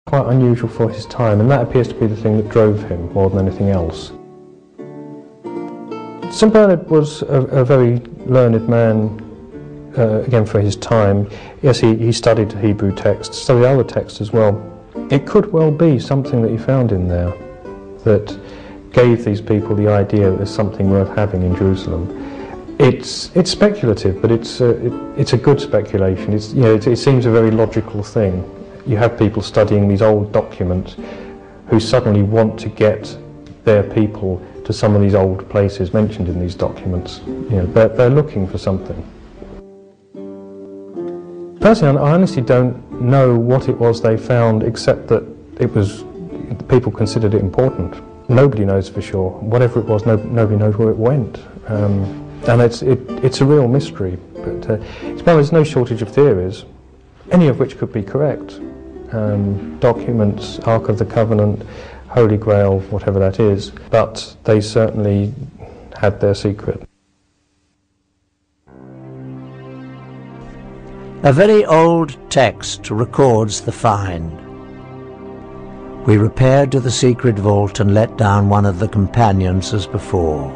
Quite unusual for his time, and that appears to be the thing that drove him more than anything else. St Bernard was a very learned man, again for his time. Yes, he studied the Hebrew text, studied other texts as well. It could well be something that he found in there that gave these people the idea that there's something worth having in Jerusalem. It's speculative, but it's a good speculation. It seems a very logical thing. You have people studying these old documents who suddenly want to get their people to some of these old places mentioned in these documents. They're looking for something. Personally, I honestly don't know what it was they found, except that people considered it important. Nobody knows for sure. Whatever it was, nobody knows where it went. And it's a real mystery. But there's no shortage of theories, any of which could be correct. Documents, Ark of the Covenant, Holy Grail, whatever that is, but they certainly had their secret. A very old text records the find. We repaired to the secret vault and let down one of the companions as before.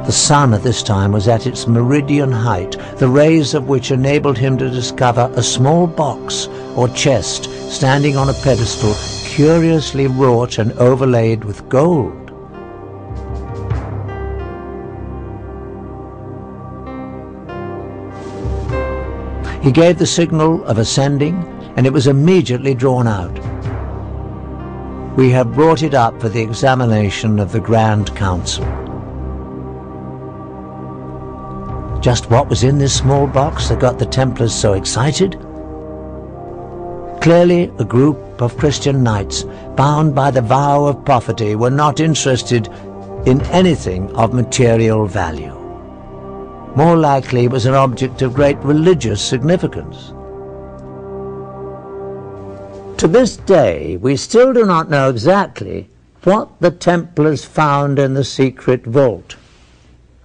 The sun at this time was at its meridian height, the rays of which enabled him to discover a small box or chest standing on a pedestal curiously wrought and overlaid with gold. He gave the signal of ascending, and it was immediately drawn out. We have brought it up for the examination of the Grand Council. Just what was in this small box that got the Templars so excited? Clearly, a group of Christian knights, bound by the vow of poverty, were not interested in anything of material value. More likely, it was an object of great religious significance. To this day, we still do not know exactly what the Templars found in the secret vault.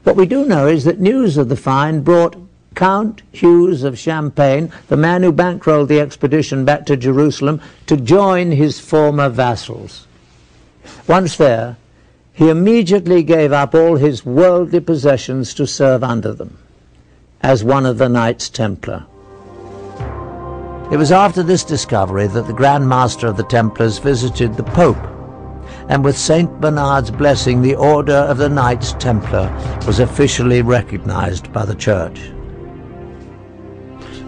What we do know is that news of the find brought Count Hughes of Champagne, the man who bankrolled the expedition back to Jerusalem, to join his former vassals. Once there, he immediately gave up all his worldly possessions to serve under them, as one of the Knights Templar. It was after this discovery that the Grand Master of the Templars visited the Pope, and with Saint Bernard's blessing, the Order of the Knights Templar was officially recognized by the Church.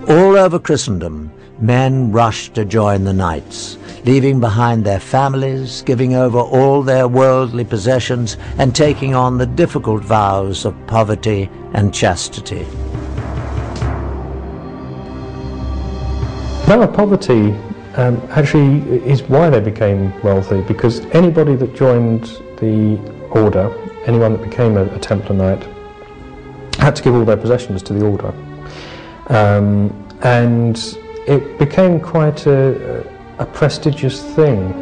All over Christendom, men rushed to join the Knights, leaving behind their families, giving over all their worldly possessions, and taking on the difficult vows of poverty and chastity. That poverty actually is why they became wealthy, because anybody that joined the order, anyone that became a Templar Knight, had to give all their possessions to the order. And it became quite a prestigious thing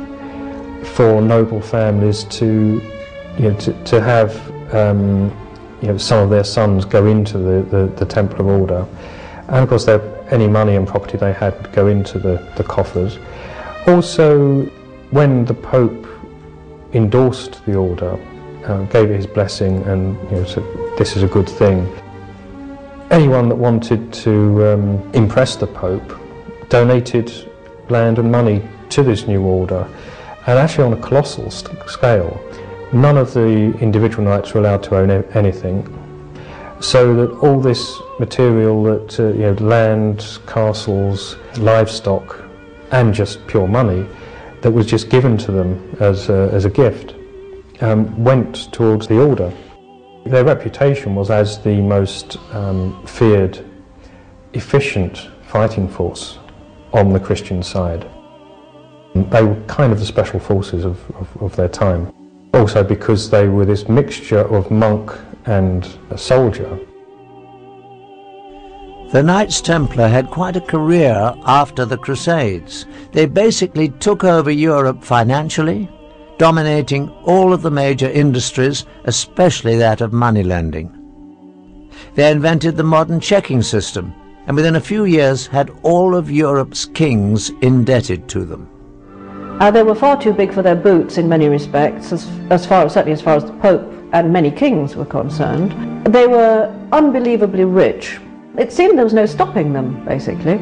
for noble families to have some of their sons go into the Templar order, and of course any money and property they had would go into the coffers. Also, when the Pope endorsed the order, gave it his blessing, and said this is a good thing, anyone that wanted to impress the Pope donated land and money to this new order, and actually on a colossal scale. None of the individual knights were allowed to own anything, so that all this material, that land, castles, livestock, and just pure money that was just given to them as a gift, went towards the order. Their reputation was as the most feared, efficient fighting force on the Christian side. They were kind of the special forces of their time. Also because they were this mixture of monk and a soldier. The Knights Templar had quite a career after the Crusades. They basically took over Europe financially, dominating all of the major industries, especially that of money lending. They invented the modern checking system, and within a few years had all of Europe's kings indebted to them. They were far too big for their boots in many respects, certainly as far as the Pope and many kings were concerned. They were unbelievably rich. It seemed there was no stopping them, basically.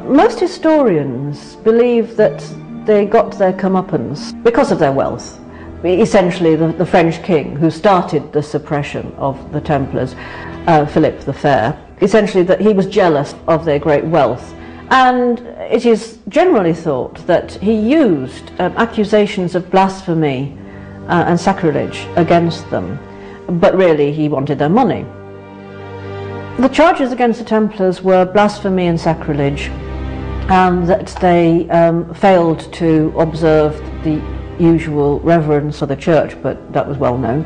Most historians believe that they got their comeuppance because of their wealth. Essentially, the French king who started the suppression of the Templars, Philip the Fair, essentially that he was jealous of their great wealth. And it is generally thought that he used accusations of blasphemy and sacrilege against them, but really he wanted their money. The charges against the Templars were blasphemy and sacrilege, and that they failed to observe the usual reverence of the church, but that was well known.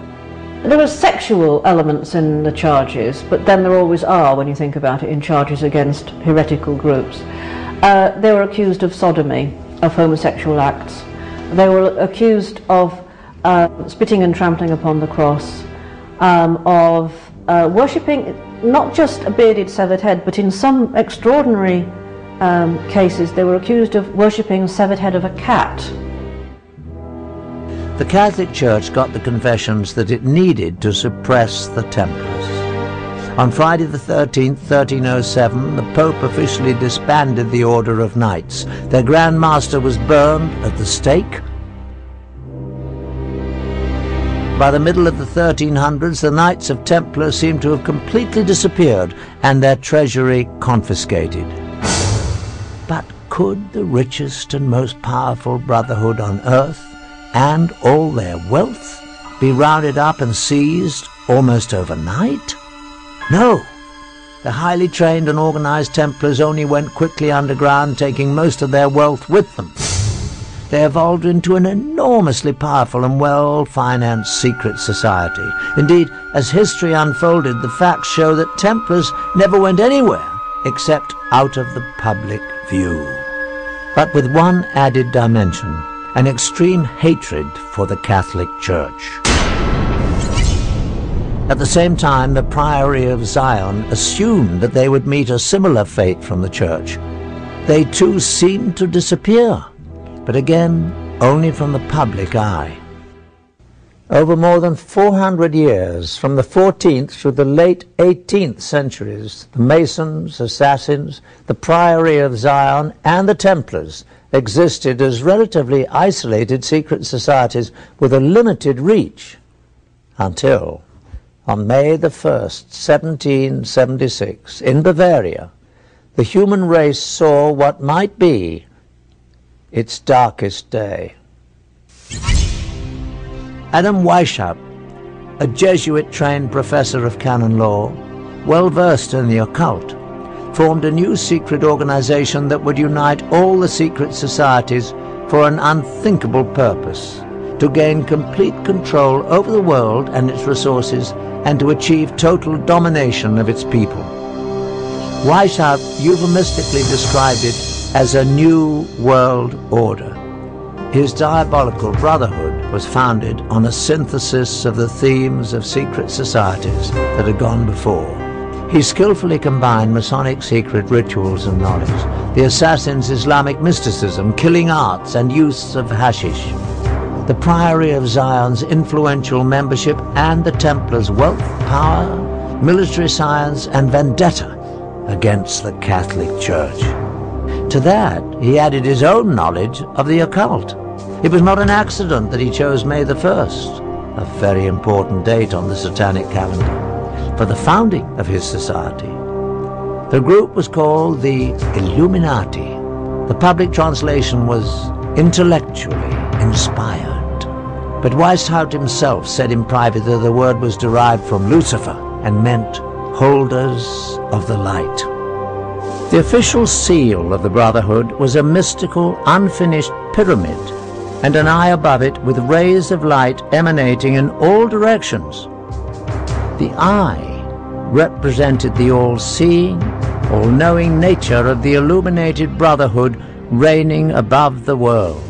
There were sexual elements in the charges, but then there always are when you think about it in charges against heretical groups. They were accused of sodomy, of homosexual acts. They were accused of spitting and trampling upon the cross, of worshipping not just a bearded severed head, but in some extraordinary cases they were accused of worshipping the severed head of a cat. The Catholic Church got the confessions that it needed to suppress the Templars. On Friday the 13th, 1307, the Pope officially disbanded the Order of Knights. Their Grand Master was burned at the stake. By the middle of the 1300s, the Knights of Templar seemed to have completely disappeared and their treasury confiscated. But could the richest and most powerful brotherhood on earth and all their wealth be rounded up and seized almost overnight? No. The highly trained and organized Templars only went quickly underground, taking most of their wealth with them. They evolved into an enormously powerful and well-financed secret society. Indeed, as history unfolded, the facts show that Templars never went anywhere except out of the public view. But with one added dimension: an extreme hatred for the Catholic Church. At the same time, the Priory of Zion assumed that they would meet a similar fate from the Church. They too seemed to disappear, but again, only from the public eye. Over more than 400 years, from the 14th through the late 18th centuries, the Masons, Assassins, the Priory of Zion, and the Templars existed as relatively isolated secret societies with a limited reach, until on May the 1st, 1776, in Bavaria, the human race saw what might be its darkest day. Adam Weishaupt, a Jesuit-trained professor of canon law, well-versed in the occult, formed a new secret organization that would unite all the secret societies for an unthinkable purpose: to gain complete control over the world and its resources, and to achieve total domination of its people. Weishaupt euphemistically described it as a new world order. His diabolical brotherhood was founded on a synthesis of the themes of secret societies that had gone before. He skillfully combined Masonic secret rituals and knowledge, the assassins' Islamic mysticism, killing arts, and use of hashish, the Priory of Zion's influential membership, and the Templars' wealth, power, military science, and vendetta against the Catholic Church. To that, he added his own knowledge of the occult. It was not an accident that he chose May the 1st, a very important date on the Satanic calendar, for the founding of his society. The group was called the Illuminati. The public translation was intellectually inspired. But Weishaupt himself said in private that the word was derived from Lucifer and meant holders of the light. The official seal of the Brotherhood was a mystical, unfinished pyramid, and an eye above it with rays of light emanating in all directions. The eye represented the all-seeing, all-knowing nature of the illuminated Brotherhood reigning above the world.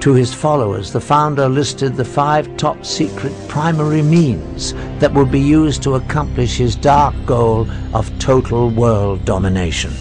To his followers, the founder listed the 5 top secret primary means that would be used to accomplish his dark goal of total world domination.